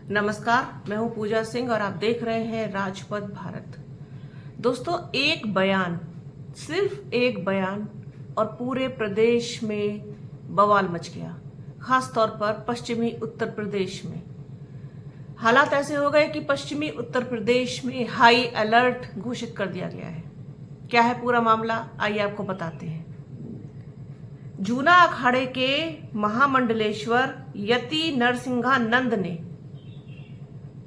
नमस्कार, मैं हूं पूजा सिंह और आप देख रहे हैं राजपथ भारत। दोस्तों, एक बयान, सिर्फ एक बयान और पूरे प्रदेश में बवाल मच गया। खास तौर पर पश्चिमी उत्तर प्रदेश में हालात ऐसे हो गए कि पश्चिमी उत्तर प्रदेश में हाई अलर्ट घोषित कर दिया गया है। क्या है पूरा मामला, आइए आपको बताते हैं। जूना अखाड़े के महामंडलेश्वर यति नरसिंहानंद ने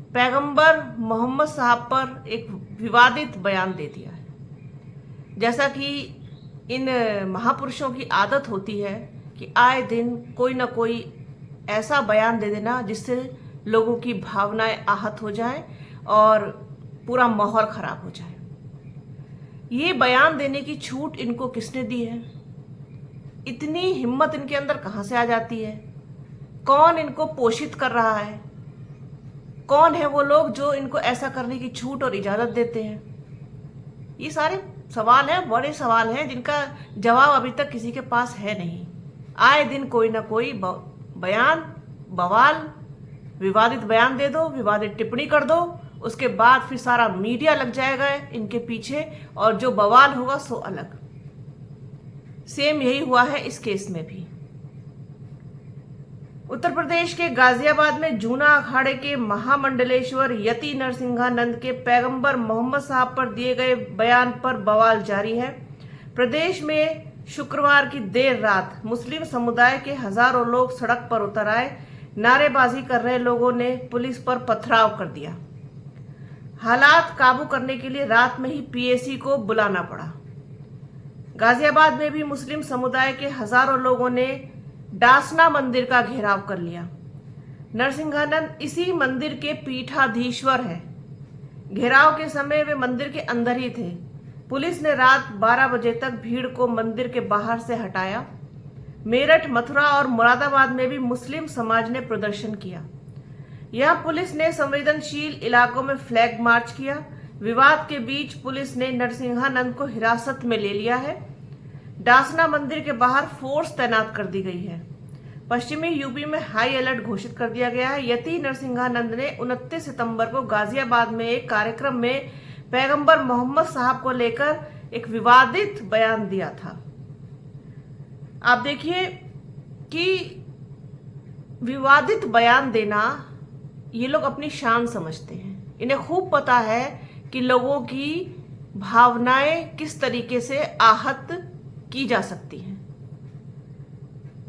पैगंबर मोहम्मद साहब पर एक विवादित बयान दे दिया है। जैसा कि इन महापुरुषों की आदत होती है कि आए दिन कोई ना कोई ऐसा बयान दे देना जिससे लोगों की भावनाएं आहत हो जाएं और पूरा माहौल खराब हो जाए। ये बयान देने की छूट इनको किसने दी है? इतनी हिम्मत इनके अंदर कहां से आ जाती है? कौन इनको पोषित कर रहा है? कौन है वो लोग जो इनको ऐसा करने की छूट और इजाजत देते हैं? ये सारे सवाल हैं, बड़े सवाल हैं जिनका जवाब अभी तक किसी के पास है नहीं। आए दिन कोई ना कोई बयान, बवाल, विवादित बयान दे दो, विवादित टिप्पणी कर दो, उसके बाद फिर सारा मीडिया लग जाएगा इनके पीछे और जो बवाल होगा सो अलग। सेम यही हुआ है इस केस में भी। उत्तर प्रदेश के गाजियाबाद में जूना अखाड़े के महामंडलेश्वर यति नरसिंहानंद के पैगंबर मोहम्मद साहब पर दिए गए बयान पर बवाल जारी है। प्रदेश में शुक्रवार की देर रात मुस्लिम समुदाय के हजारों लोग सड़क पर उतर आए। नारेबाजी कर रहे लोगों ने पुलिस पर पथराव कर दिया। हालात काबू करने के लिए रात में ही पीएसी को बुलाना पड़ा। गाजियाबाद में भी मुस्लिम समुदाय के हजारों लोगों ने डासना मंदिर का घेराव कर लिया। नरसिंहानंद इसी मंदिर के पीठाधीश्वर हैं। घेराव के समय वे मंदिर के अंदर ही थे। पुलिस ने रात 12 बजे तक भीड़ को मंदिर के बाहर से हटाया। मेरठ, मथुरा और मुरादाबाद में भी मुस्लिम समाज ने प्रदर्शन किया। यहां पुलिस ने संवेदनशील इलाकों में फ्लैग मार्च किया। विवाद के बीच पुलिस ने नरसिंहानंद को हिरासत में ले लिया है। डासना मंदिर के बाहर फोर्स तैनात कर दी गई है। पश्चिमी यूपी में हाई अलर्ट घोषित कर दिया गया है। यति नरसिंहानंद ने 29 सितंबर को गाजियाबाद में एक कार्यक्रम में पैगंबर मोहम्मद साहब को लेकर एक विवादित बयान दिया था। आप देखिए कि विवादित बयान देना ये लोग अपनी शान समझते हैं। इन्हें खूब पता है कि लोगों की भावनाएं किस तरीके से आहत की जा सकती हैं।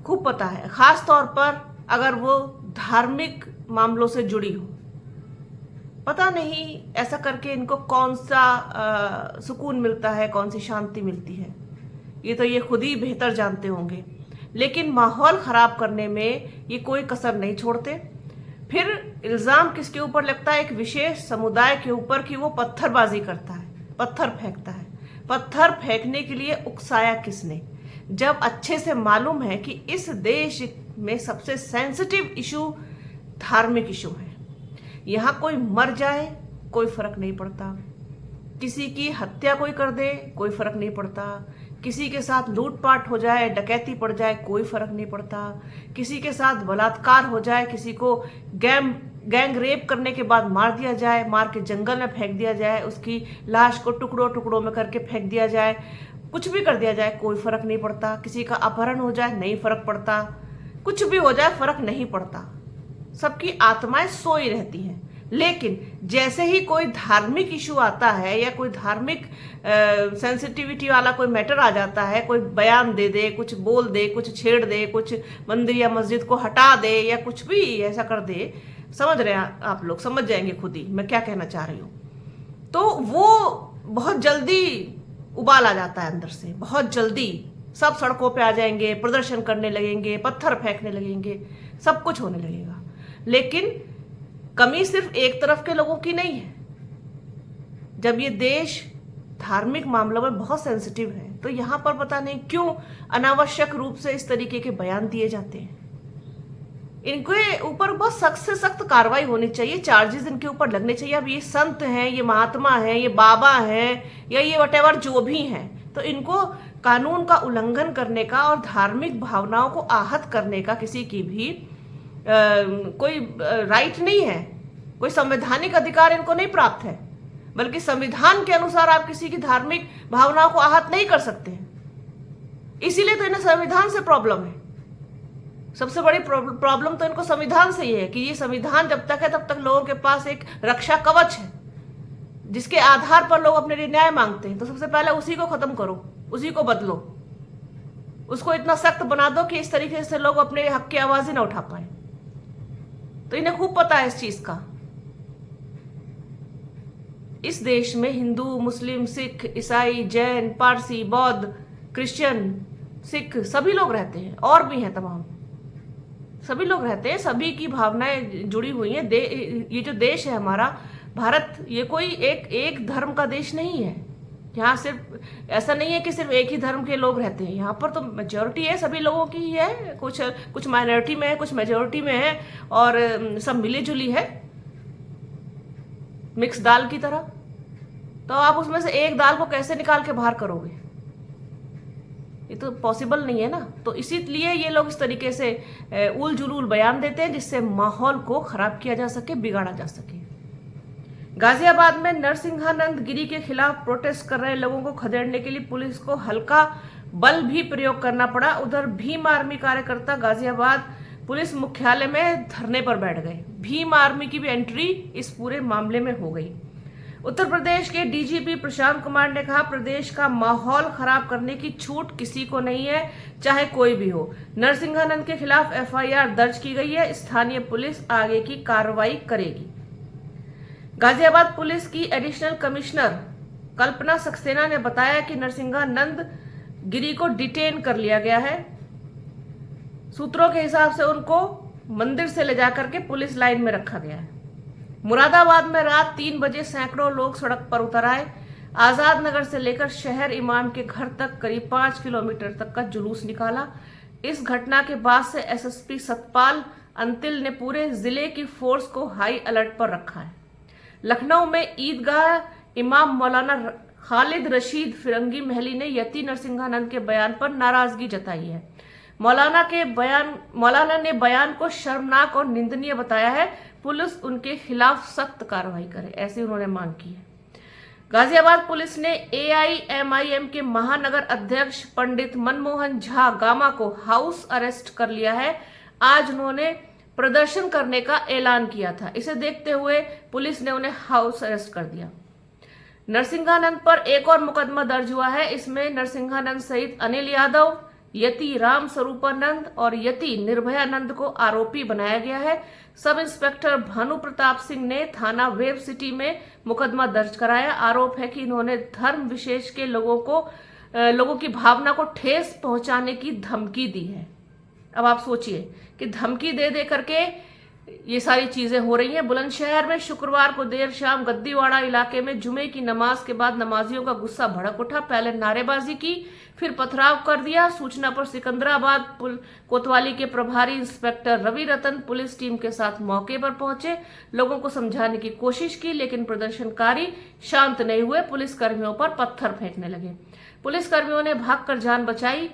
खूब पता है, खास तौर पर अगर वो धार्मिक मामलों से जुड़ी हो। पता नहीं ऐसा करके इनको कौन सा सुकून मिलता है, कौन सी शांति मिलती है, ये तो ये खुद ही बेहतर जानते होंगे। लेकिन माहौल खराब करने में ये कोई कसर नहीं छोड़ते। फिर इल्जाम किसके ऊपर लगता है? एक विशेष समुदाय के ऊपर कि वो पत्थरबाजी करता है, पत्थर फेंकता है। पत्थर फेंकने के लिए उकसाया किसने? जब अच्छे से मालूम है कि इस देश में सबसे सेंसिटिव इशू धार्मिक इशू है। यहां कोई मर जाए कोई फर्क नहीं पड़ता, किसी की हत्या कोई कर दे कोई फर्क नहीं पड़ता, किसी के साथ लूटपाट हो जाए, डकैती पड़ जाए, कोई फर्क नहीं पड़ता, किसी के साथ बलात्कार हो जाए, किसी को गैंग रेप करने के बाद मार दिया जाए, मार के जंगल में फेंक दिया जाए, उसकी लाश को टुकड़ों टुकड़ों में करके फेंक दिया जाए, कुछ भी कर दिया जाए, कोई फर्क नहीं पड़ता। किसी का अपहरण हो जाए नहीं फर्क पड़ता, कुछ भी हो जाए फर्क नहीं पड़ता। सबकी आत्माएं सोई रहती हैं। लेकिन जैसे ही कोई धार्मिक इशू आता है या कोई धार्मिक सेंसिटिविटी वाला कोई मैटर आ जाता है, कोई बयान दे दे, कुछ बोल दे, कुछ छेड़ दे, कुछ मंदिर या मस्जिद को हटा दे या कुछ भी ऐसा कर दे, समझ रहे हैं आप लोग, समझ जाएंगे खुद ही मैं क्या कहना चाह रही हूँ। तो वो बहुत जल्दी उबाल आ जाता है अंदर से, बहुत जल्दी सब सड़कों पे आ जाएंगे, प्रदर्शन करने लगेंगे, पत्थर फेंकने लगेंगे, सब कुछ होने लगेगा। लेकिन कमी सिर्फ एक तरफ के लोगों की नहीं है। जब ये देश धार्मिक मामलों में बहुत सेंसिटिव है तो यहां पर पता नहीं क्यों अनावश्यक रूप से इस तरीके के बयान दिए जाते हैं। इनके ऊपर बहुत सख्त से सख्त कार्रवाई होनी चाहिए, चार्जेस इनके ऊपर लगने चाहिए। अब ये संत हैं, ये महात्मा हैं, ये बाबा हैं या ये वटेवर जो भी हैं, तो इनको कानून का उल्लंघन करने का और धार्मिक भावनाओं को आहत करने का किसी की भी कोई राइट नहीं है। कोई संवैधानिक अधिकार इनको नहीं प्राप्त है, बल्कि संविधान के अनुसार आप किसी की धार्मिक भावनाओं को आहत नहीं कर सकते हैं। इसीलिए तो इन्हें संविधान से प्रॉब्लम है। सबसे बड़ी प्रॉब्लम तो इनको संविधान से ही है कि ये संविधान जब तक है तब तक लोगों के पास एक रक्षा कवच है जिसके आधार पर लोग अपने लिए न्याय मांगते हैं। तो सबसे पहले उसी को खत्म करो, उसी को बदलो, उसको इतना सख्त बना दो कि इस तरीके से लोग अपने हक की आवाज ही ना उठा पाए। तो इन्हें खूब पता है इस चीज का। इस देश में हिंदू, मुस्लिम, सिख, ईसाई, जैन, पारसी, बौद्ध, क्रिश्चियन, सिख सभी लोग रहते हैं, और भी हैं तमाम, सभी लोग रहते हैं, सभी की भावनाएं जुड़ी हुई हैं। ये जो देश है हमारा भारत, ये कोई एक धर्म का देश नहीं है। यहाँ सिर्फ ऐसा नहीं है कि सिर्फ एक ही धर्म के लोग रहते हैं। यहाँ पर तो मेजोरिटी है, सभी लोगों की ही है, कुछ माइनॉरिटी में है, कुछ मेजोरिटी में है, और सब मिली जुली है, मिक्स दाल की तरह। तो आप उसमें से एक दाल को कैसे निकाल के बाहर करोगे? ये तो पॉसिबल नहीं है ना। तो इसीलिए ये लोग इस तरीके से उल जुलूल बयान देते हैं जिससे माहौल को खराब किया जा सके, बिगाड़ा जा सके। गाजियाबाद में नरसिंहानंद गिरी के खिलाफ प्रोटेस्ट कर रहे लोगों को खदेड़ने के लिए पुलिस को हल्का बल भी प्रयोग करना पड़ा। उधर भीम आर्मी कार्यकर्ता गाजियाबाद पुलिस मुख्यालय में धरने पर बैठ गए। भीम आर्मी की भी एंट्री इस पूरे मामले में हो गई। उत्तर प्रदेश के डीजीपी प्रशांत कुमार ने कहा, प्रदेश का माहौल खराब करने की छूट किसी को नहीं है, चाहे कोई भी हो। नरसिंहानंद के खिलाफ एफआईआर दर्ज की गई है, स्थानीय पुलिस आगे की कार्रवाई करेगी। गाजियाबाद पुलिस की एडिशनल कमिश्नर कल्पना सक्सेना ने बताया कि नरसिंहानंद गिरी को डिटेन कर लिया गया है। सूत्रों के हिसाब से उनको मंदिर से ले जाकर के पुलिस लाइन में रखा गया है। मुरादाबाद में रात 3 बजे सैकड़ों लोग सड़क पर उतर आए। आजाद नगर से लेकर शहर इमाम के घर तक करीब 5 किलोमीटर तक का जुलूस निकाला। इस घटना के बाद से एसएसपी सतपाल अंतिल ने पूरे जिले की फोर्स को हाई अलर्ट पर रखा है। लखनऊ में ईदगाह इमाम मौलाना खालिद रशीद फिरंगी महली ने यति नरसिंहानंद के बयान पर नाराजगी जताई है। मौलाना ने बयान को शर्मनाक और निंदनीय बताया है। पुलिस उनके खिलाफ सख्त कार्रवाई करे, ऐसी उन्होंने मांग की है। गाजियाबाद पुलिस ने एआईएमआईएम के महानगर अध्यक्ष पंडित मनमोहन झा गामा को हाउस अरेस्ट कर लिया है। आज उन्होंने प्रदर्शन करने का ऐलान किया था, इसे देखते हुए पुलिस ने उन्हें हाउस अरेस्ट कर दिया। नरसिंहानंद पर एक और मुकदमा दर्ज हुआ है। इसमें नरसिंहानंद सहित अनिल यादव, यति राम स्वरूपानंद और यति निर्भयानंद को आरोपी बनाया गया है। सब इंस्पेक्टर भानु प्रताप सिंह ने थाना वेब सिटी में मुकदमा दर्ज कराया। आरोप है कि इन्होंने धर्म विशेष के लोगों की भावना को ठेस पहुंचाने की धमकी दी है। अब आप सोचिए कि धमकी दे दे करके ये सारी चीजें हो रही हैं। बुलंदशहर में शुक्रवार को देर शाम गद्दीवाड़ा इलाके में जुमे की नमाज के बाद नमाजियों का गुस्सा भड़क उठा। पहले नारेबाजी की, फिर पथराव कर दिया। सूचना पर सिकंदराबाद कोतवाली के प्रभारी इंस्पेक्टर रवि रतन पुलिस टीम के साथ मौके पर पहुंचे। लोगों को समझाने की कोशिश की, लेकिन प्रदर्शनकारी शांत नहीं हुए। पुलिसकर्मियों पर पत्थर फेंकने लगे। पुलिसकर्मियों ने भागकर जान बचाई।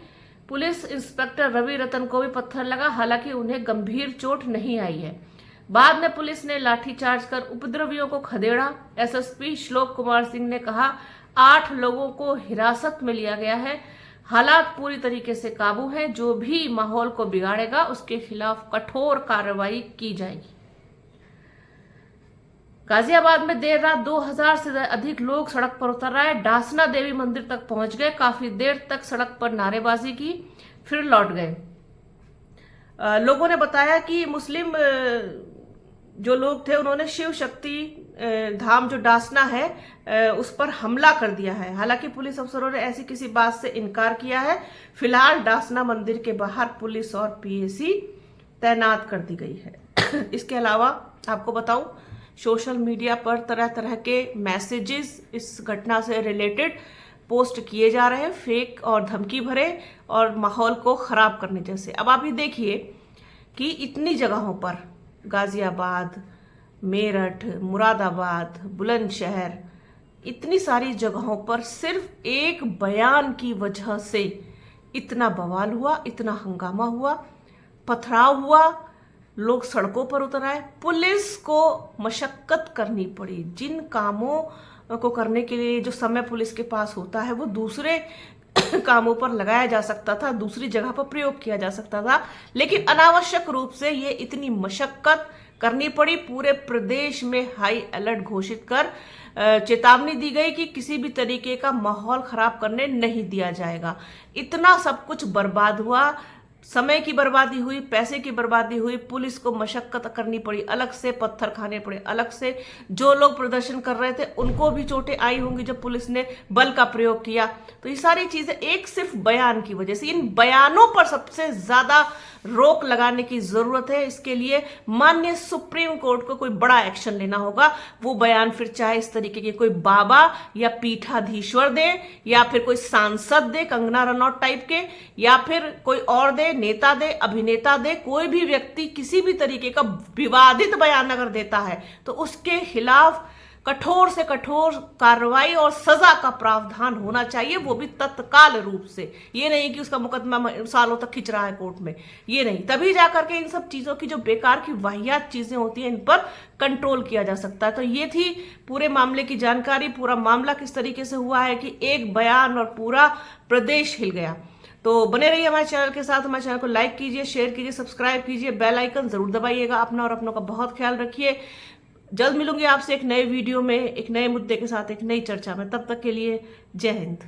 पुलिस इंस्पेक्टर रवि रतन को भी पत्थर लगा, हालांकि उन्हें गंभीर चोट नहीं आई है। बाद में पुलिस ने लाठीचार्ज कर उपद्रवियों को खदेड़ा। एसएसपी श्लोक कुमार सिंह ने कहा, 8 लोगों को हिरासत में लिया गया है। हालात पूरी तरीके से काबू हैं। जो भी माहौल को बिगाड़ेगा उसके खिलाफ कठोर कार्रवाई की जाएगी। गाजियाबाद में देर रात 2000 से अधिक लोग सड़क पर उतर आए। डासना देवी मंदिर तक पहुंच गए। काफी देर तक सड़क पर नारेबाजी की, फिर लौट गए। लोगों ने बताया कि मुस्लिम जो लोग थे उन्होंने शिव शक्ति धाम जो डासना है उस पर हमला कर दिया है। हालांकि पुलिस अफसरों ने ऐसी किसी बात से इनकार किया है। फिलहाल डासना मंदिर के बाहर पुलिस और पीएसी तैनात कर दी गई है। इसके अलावा आपको बताऊं, सोशल मीडिया पर तरह तरह के मैसेजेस इस घटना से रिलेटेड पोस्ट किए जा रहे हैं, फेक और धमकी भरे और माहौल को खराब करने जैसे। अब आप ये देखिए कि इतनी जगहों पर गाजियाबाद, मेरठ, मुरादाबाद, बुलंदशहर, इतनी सारी जगहों पर सिर्फ एक बयान की वजह से इतना बवाल हुआ, इतना हंगामा हुआ, पथराव हुआ, लोग सड़कों पर उतर आए, पुलिस को मशक्कत करनी पड़ी। जिन कामों को करने के लिए जो समय पुलिस के पास होता है वो दूसरे कामों पर लगाया जा सकता था, दूसरी जगह पर प्रयोग किया जा सकता था, लेकिन अनावश्यक रूप से ये इतनी मशक्कत करनी पड़ी। पूरे प्रदेश में हाई अलर्ट घोषित कर चेतावनी दी गई कि किसी भी तरीके का माहौल खराब करने नहीं दिया जाएगा। इतना सब कुछ बर्बाद हुआ, समय की बर्बादी हुई, पैसे की बर्बादी हुई, पुलिस को मशक्कत करनी पड़ी, अलग से पत्थर खाने पड़े, अलग से जो लोग प्रदर्शन कर रहे थे उनको भी चोटें आई होंगी जब पुलिस ने बल का प्रयोग किया। तो ये सारी चीजें एक सिर्फ बयान की वजह से, इन बयानों पर सबसे ज्यादा रोक लगाने की जरूरत है। इसके लिए माननीय सुप्रीम कोर्ट को कोई बड़ा एक्शन लेना होगा। वो बयान फिर चाहे इस तरीके के कोई बाबा या पीठाधीश्वर दे, या फिर कोई सांसद दे कंगना रनौत टाइप के, या फिर कोई और दे, नेता दे, अभिनेता दे, कोई भी व्यक्ति किसी भी तरीके का विवादित बयान अगर देता है तो उसके खिलाफ कठोर से कठोर कार्रवाई और सजा का प्रावधान होना चाहिए, वो भी तत्काल रूप से। ये नहीं कि उसका मुकदमा सालों तक खिंच रहा है कोर्ट में, ये नहीं। तभी जाकर के इन सब चीजों की जो बेकार की वाहियात चीजें होती हैं इन पर कंट्रोल किया जा सकता है। तो ये थी पूरे मामले की जानकारी। पूरा मामला किस तरीके से हुआ है कि एक बयान और पूरा प्रदेश हिल गया। तो बने रहिए हमारे चैनल के साथ। हमारे चैनल को लाइक कीजिए, शेयर कीजिए, सब्सक्राइब कीजिए, बेल आइकन जरूर दबाइएगा। अपना और अपनों का बहुत ख्याल रखिए। जल्द मिलूंगी आपसे एक नए वीडियो में, एक नए मुद्दे के साथ, एक नई चर्चा में। तब तक के लिए जय हिंद।